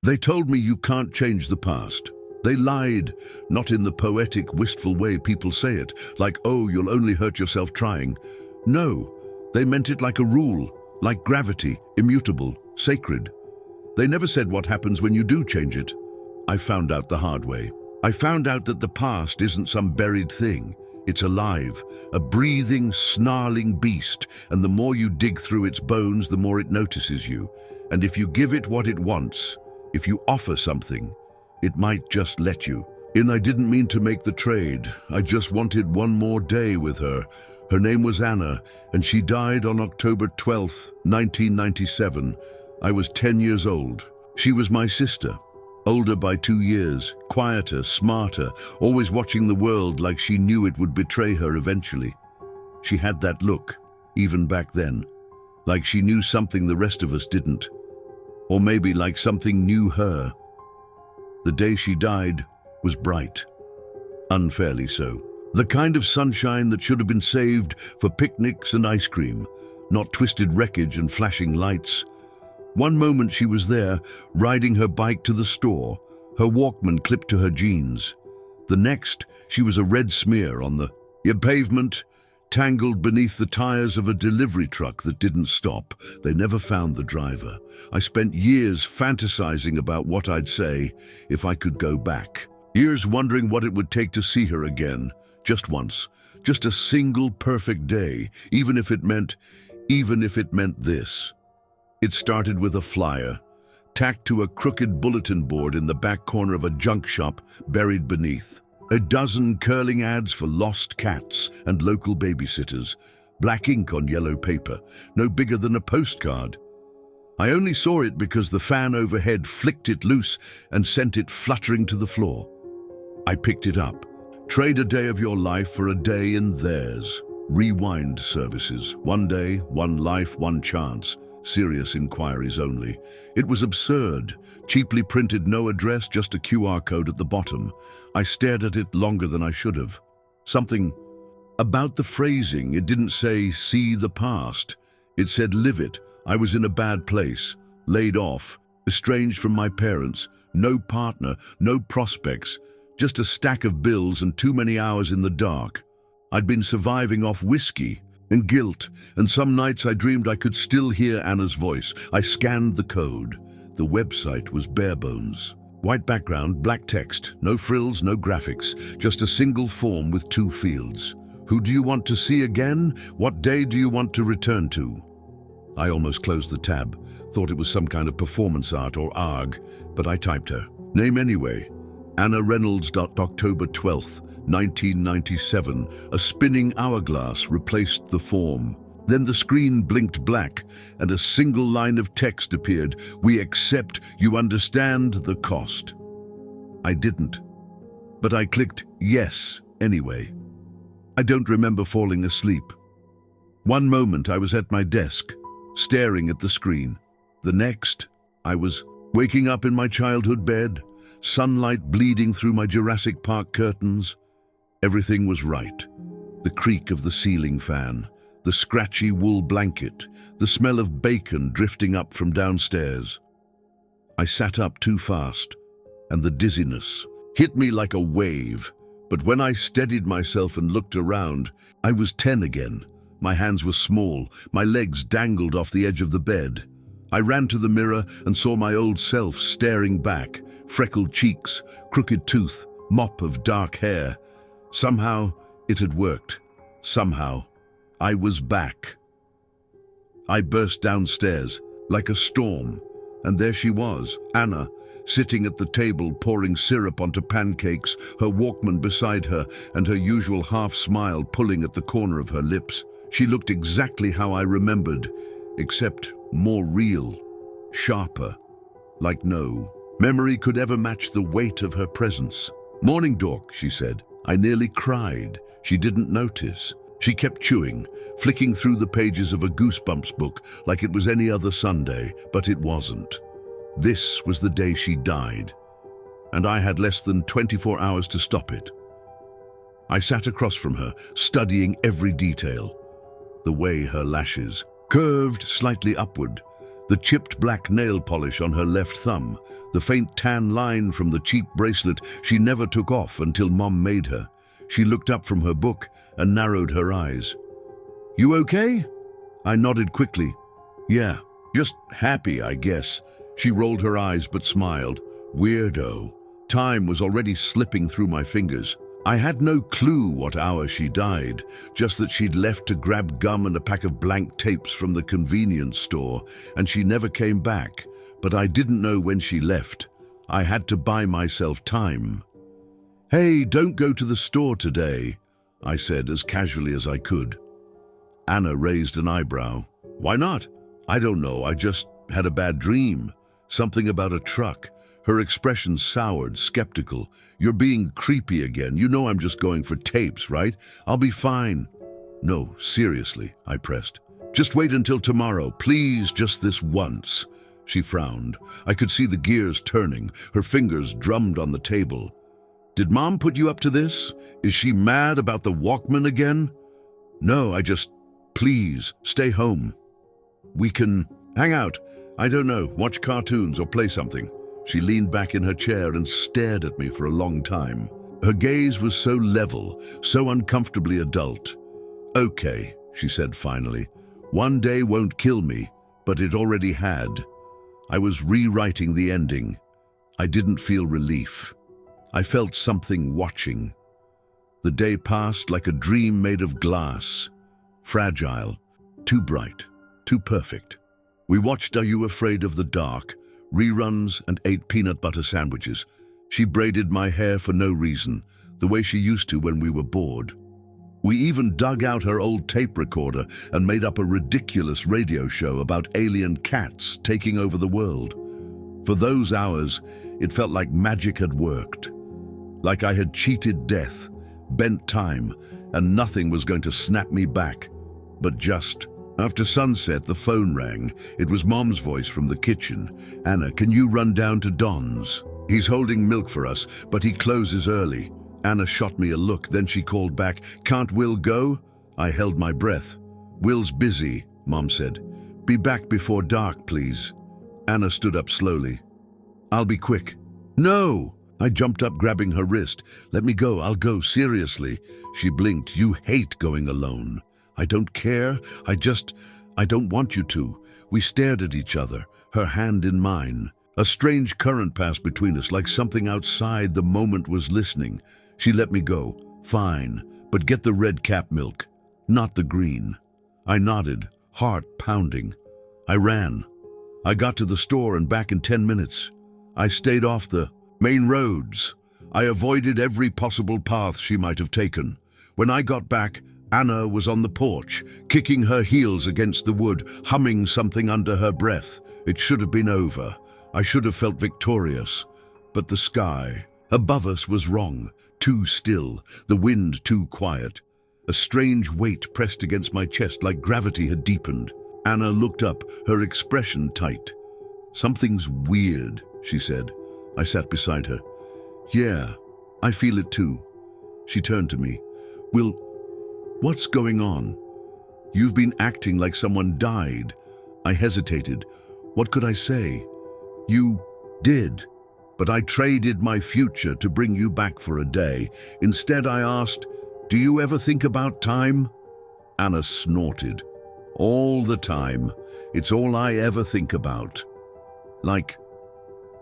They told me you can't change the past. They lied, not in the poetic, wistful way people say it, like, oh, you'll only hurt yourself trying. No, they meant it like a rule, like gravity, immutable, sacred. They never said what happens when you do change it. I found out the hard way. I found out that the past isn't some buried thing. It's alive, a breathing, snarling beast, and the more you dig through its bones, the more it notices you. And if you give it what it wants, if you offer something, it might just let you. I didn't mean to make the trade. I just wanted one more day with her. Her name was Anna, and she died on October 12th, 1997. I was 10 years old. She was my sister, older by 2 years, quieter, smarter, always watching the world like she knew it would betray her eventually. She had that look, even back then, like she knew something the rest of us didn't. Or maybe like something knew her. The day she died was bright. Unfairly so. The kind of sunshine that should have been saved for picnics and ice cream, not twisted wreckage and flashing lights. One moment she was there, riding her bike to the store, her Walkman clipped to her jeans. The next, she was a red smear on the pavement, tangled beneath the tires of a delivery truck that didn't stop. They never found the driver. I spent years fantasizing about what I'd say if I could go back. Years wondering what it would take to see her again, just once, just a single perfect day, even if it meant this. It started with a flyer, tacked to a crooked bulletin board in the back corner of a junk shop buried beneath. A dozen curling ads for lost cats and local babysitters, black ink on yellow paper, no bigger than a postcard. I only saw it because the fan overhead flicked it loose and sent it fluttering to the floor. I picked it up. Trade a day of your life for a day in theirs. Rewind services. One day, one life, one chance. Serious inquiries only. It was absurd. Cheaply printed, no address, just a QR code at the bottom. I stared at it longer than I should have. Something about the phrasing. It didn't say, see the past. It said, live it. I was in a bad place, laid off, estranged from my parents, no partner, no prospects, just a stack of bills and too many hours in the dark. I'd been surviving off whiskey and guilt, and some nights I dreamed I could still hear Anna's voice. I scanned the code. The website was bare bones. White background, black text, no frills, no graphics, just a single form with 2 fields. Who do you want to see again? What day do you want to return to? I almost closed the tab, thought it was some kind of performance art or ARG, but I typed her name anyway. Anna Reynolds. October 12th, 1997. A spinning hourglass replaced the form. Then the screen blinked black and a single line of text appeared. We accept, you understand the cost. I didn't, but I clicked yes anyway. I don't remember falling asleep. One moment I was at my desk, staring at the screen. The next, I was waking up in my childhood bed, sunlight bleeding through my Jurassic Park curtains. Everything was right. The creak of the ceiling fan, the scratchy wool blanket, the smell of bacon drifting up from downstairs. I sat up too fast, and the dizziness hit me like a wave. But when I steadied myself and looked around, I was 10 again. My hands were small, my legs dangled off the edge of the bed. I ran to the mirror and saw my old self staring back, freckled cheeks, crooked tooth, mop of dark hair. Somehow, it had worked. Somehow, I was back. I burst downstairs like a storm, and there she was, Anna, sitting at the table pouring syrup onto pancakes, her Walkman beside her and her usual half-smile pulling at the corner of her lips. She looked exactly how I remembered, except more real, sharper, like no memory could ever match the weight of her presence. Morning, Dork, she said. I nearly cried. She didn't notice. She kept chewing, flicking through the pages of a Goosebumps book like it was any other Sunday, but it wasn't. This was the day she died, and I had less than 24 hours to stop it. I sat across from her, studying every detail. The way her lashes curved slightly upward, The chipped black nail polish on her left thumb, the faint tan line from the cheap bracelet she never took off until Mom made her. She looked up from her book and narrowed her eyes. "You okay?" I nodded quickly. "Yeah, just happy, I guess." She rolled her eyes but smiled. Weirdo. Time was already slipping through my fingers. I had no clue what hour she died, just that she'd left to grab gum and a pack of blank tapes from the convenience store, and she never came back. But I didn't know when she left. I had to buy myself time. "Hey, don't go to the store today," I said as casually as I could. Anna raised an eyebrow. "Why not?" "I don't know, I just had a bad dream. Something about a truck." Her expression soured, skeptical. "You're being creepy again. You know I'm just going for tapes, right? I'll be fine." "No, seriously," I pressed. "Just wait until tomorrow, please, just this once." She frowned. I could see the gears turning. Her fingers drummed on the table. "Did Mom put you up to this? Is she mad about the Walkman again?" "No, please, stay home. We can hang out. I don't know, watch cartoons or play something." She leaned back in her chair and stared at me for a long time. Her gaze was so level, so uncomfortably adult. "Okay," she said finally. "One day won't kill me, but it already had." I was rewriting the ending. I didn't feel relief. I felt something watching. The day passed like a dream made of glass. Fragile, too bright, too perfect. We watched Are You Afraid of the Dark, reruns, and ate peanut butter sandwiches. She braided my hair for no reason, the way she used to when we were bored. We even dug out her old tape recorder and made up a ridiculous radio show about alien cats taking over the world. For those hours, it felt like magic had worked. Like I had cheated death, bent time, and nothing was going to snap me back. But just after sunset, the phone rang. It was Mom's voice from the kitchen. "Anna, can you run down to Don's? He's holding milk for us, but he closes early." Anna shot me a look, then she called back, "Can't Will go?" I held my breath. "Will's busy," Mom said. "Be back before dark, please." Anna stood up slowly. "I'll be quick." "No!" I jumped up, grabbing her wrist. "Let me go, I'll go, seriously." She blinked. "You hate going alone." "I don't care. I don't want you to." We stared at each other, her hand in mine. A strange current passed between us, like something outside the moment was listening. She let me go. "Fine, but get the red cap milk, not the green." I nodded, heart pounding. I ran. I got to the store and back in 10 minutes. I stayed off the main roads. I avoided every possible path she might have taken. When I got back, Anna was on the porch, kicking her heels against the wood, humming something under her breath. It should have been over. I should have felt victorious. But the sky above us was wrong, too still, the wind too quiet. A strange weight pressed against my chest like gravity had deepened. Anna looked up, her expression tight. "Something's weird," she said. I sat beside her. "Yeah, I feel it too." She turned to me. "Will, what's going on? You've been acting like someone died." I hesitated. What could I say? "You did, but I traded my future to bring you back for a day." Instead, I asked, "Do you ever think about time?" Anna snorted. "All the time. It's all I ever think about." Like,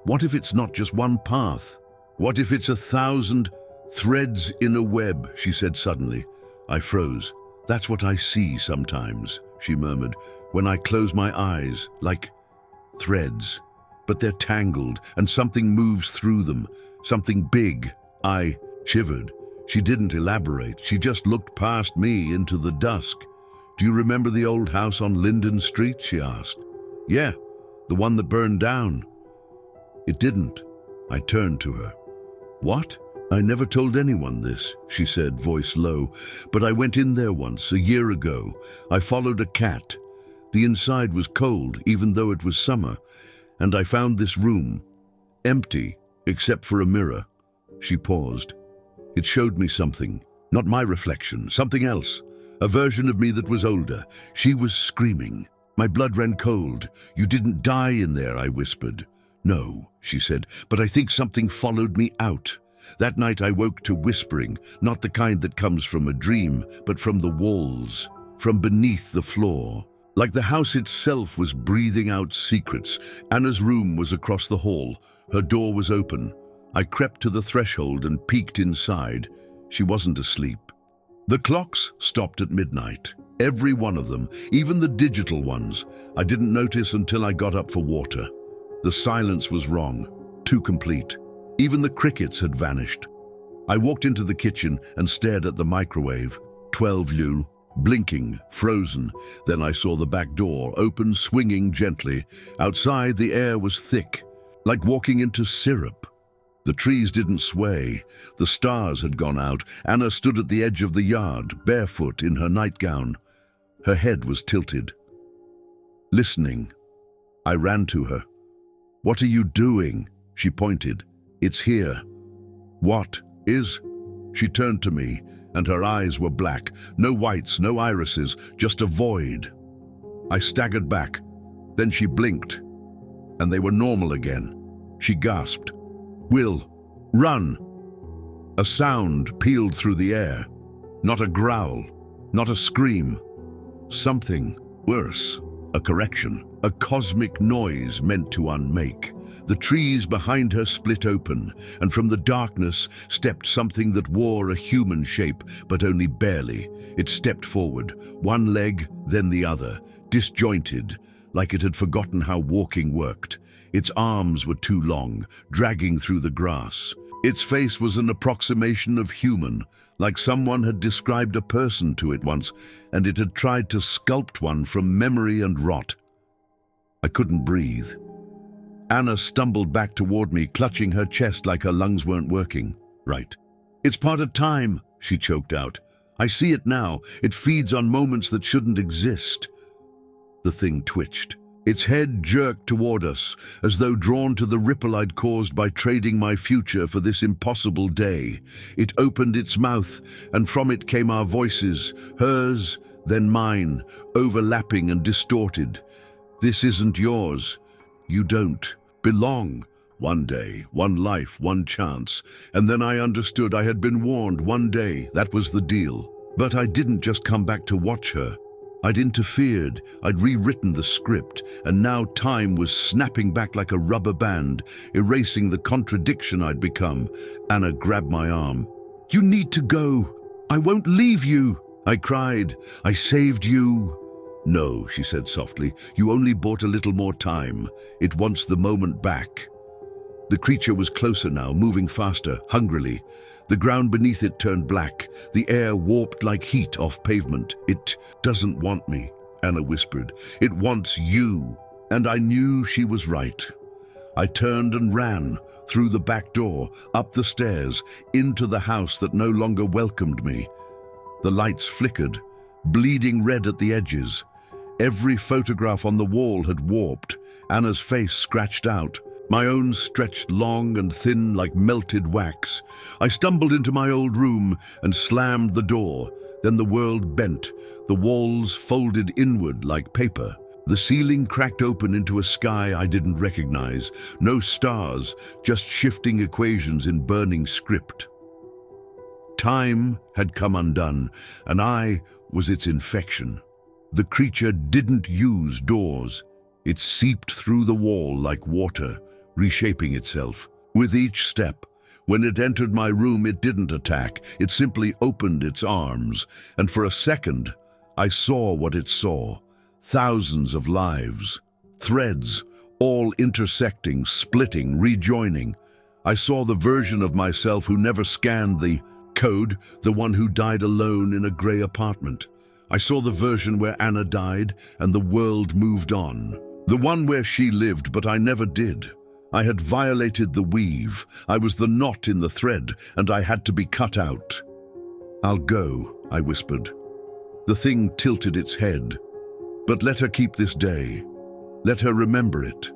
what if it's not just one path? What if it's 1,000 threads in a web? She said suddenly. I froze. "That's what I see sometimes," she murmured, "when I close my eyes, like threads. But they're tangled, and something moves through them, something big." I shivered. She didn't elaborate. She just looked past me into the dusk. "Do you remember the old house on Linden Street?" she asked. "Yeah, the one that burned down." "It didn't." I turned to her. "What?" "I never told anyone this," she said, voice low, "but I went in there once, a year ago. I followed a cat. The inside was cold, even though it was summer, and I found this room, empty, except for a mirror." She paused. "It showed me something, not my reflection, something else, a version of me that was older. She was screaming. My blood ran cold. "You didn't die in there," I whispered. "No," she said, "but I think something followed me out." That night I woke to whispering, not the kind that comes from a dream, but from the walls, from beneath the floor. Like the house itself was breathing out secrets. Anna's room was across the hall. Her door was open. I crept to the threshold and peeked inside. She wasn't asleep. The clocks stopped at midnight. Every one of them, even the digital ones. I didn't notice until I got up for water. The silence was wrong, too complete. Even the crickets had vanished. I walked into the kitchen and stared at the microwave. 12U, blinking, frozen. Then I saw the back door open, swinging gently. Outside, the air was thick, like walking into syrup. The trees didn't sway. The stars had gone out. Anna stood at the edge of the yard, barefoot in her nightgown. Her head was tilted. Listening. I ran to her. "What are you doing?" She pointed. "It's here." "What is?" She turned to me, and her eyes were black. No whites, no irises, just a void. I staggered back. Then she blinked, and they were normal again. She gasped, "Will, run!" A sound pealed through the air. Not a growl, not a scream. Something worse. A correction. A cosmic noise meant to unmake. The trees behind her split open, and from the darkness stepped something that wore a human shape, but only barely. It stepped forward, one leg, then the other, disjointed, like it had forgotten how walking worked. Its arms were too long, dragging through the grass. Its face was an approximation of human, like someone had described a person to it once, and it had tried to sculpt one from memory and rot. I couldn't breathe. Anna stumbled back toward me, clutching her chest like her lungs weren't working. "Right. It's part of time," she choked out. "I see it now. It feeds on moments that shouldn't exist." The thing twitched. Its head jerked toward us, as though drawn to the ripple I'd caused by trading my future for this impossible day. It opened its mouth, and from it came our voices, hers, then mine, overlapping and distorted. "This isn't yours. You don't belong. One day, one life, one chance." And then I understood. I had been warned. One day, that was the deal. But I didn't just come back to watch her. I'd interfered, I'd rewritten the script, and now time was snapping back like a rubber band, erasing the contradiction I'd become. Anna grabbed my arm. "You need to go. I won't leave you," I cried. "I saved you." "No," she said softly, "you only bought a little more time. It wants the moment back." The creature was closer now, moving faster, hungrily. The ground beneath it turned black, the air warped like heat off pavement. "It doesn't want me," Anna whispered. "It wants you." And I knew she was right. I turned and ran, through the back door, up the stairs, into the house that no longer welcomed me. The lights flickered, bleeding red at the edges. Every photograph on the wall had warped, Anna's face scratched out. My own stretched long and thin like melted wax. I stumbled into my old room and slammed the door. Then the world bent. The walls folded inward like paper. The ceiling cracked open into a sky I didn't recognize. No stars, just shifting equations in burning script. Time had come undone, and I was its infection. The creature didn't use doors. It seeped through the wall like water, reshaping itself. With each step, when it entered my room, it didn't attack. It simply opened its arms, and for a second, I saw what it saw. Thousands of lives, threads, all intersecting, splitting, rejoining. I saw the version of myself who never scanned the code, the one who died alone in a gray apartment. I saw the version where Anna died and the world moved on. The one where she lived, but I never did. I had violated the weave. I was the knot in the thread, and I had to be cut out. "I'll go," I whispered. The thing tilted its head. "But let her keep this day. Let her remember it."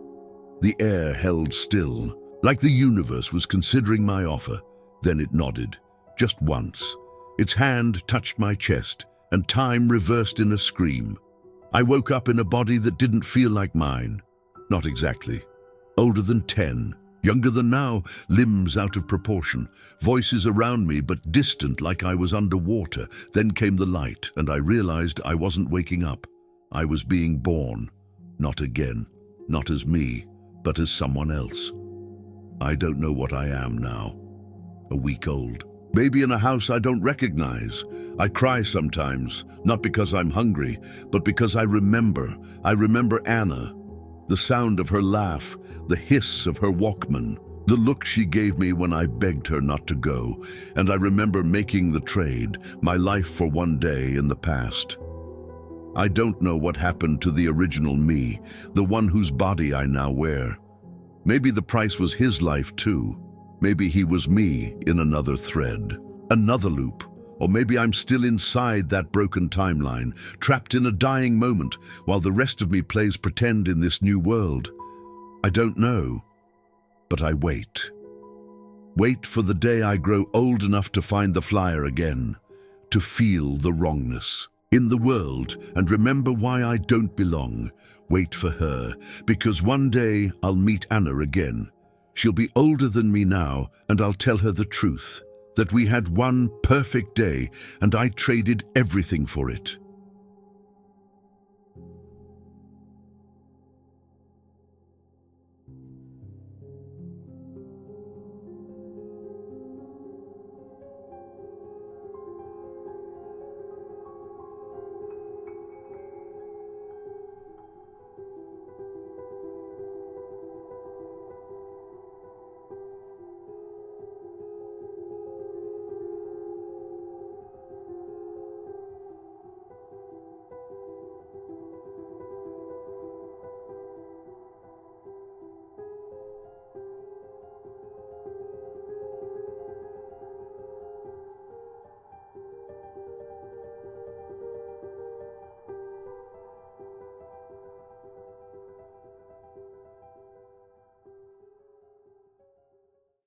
The air held still, like the universe was considering my offer. Then it nodded, just once. Its hand touched my chest, and time reversed in a scream. I woke up in a body that didn't feel like mine. Not exactly. Older than 10. Younger than now, limbs out of proportion, voices around me but distant like I was underwater. Then came the light, and I realized I wasn't waking up. I was being born. Not again. Not as me, but as someone else. I don't know what I am now. A week old. Baby in a house I don't recognize. I cry sometimes, not because I'm hungry, but because I remember. I remember Anna. The sound of her laugh, the hiss of her Walkman, the look she gave me when I begged her not to go, and I remember making the trade, my life for one day in the past. I don't know what happened to the original me, the one whose body I now wear. Maybe the price was his life too. Maybe he was me in another thread, another loop. Or maybe I'm still inside that broken timeline, trapped in a dying moment, while the rest of me plays pretend in this new world. I don't know, but I wait. Wait for the day I grow old enough to find the flyer again, to feel the wrongness in the world and remember why I don't belong. Wait for her, because one day I'll meet Anna again. She'll be older than me now, and I'll tell her the truth. That we had one perfect day and I traded everything for it.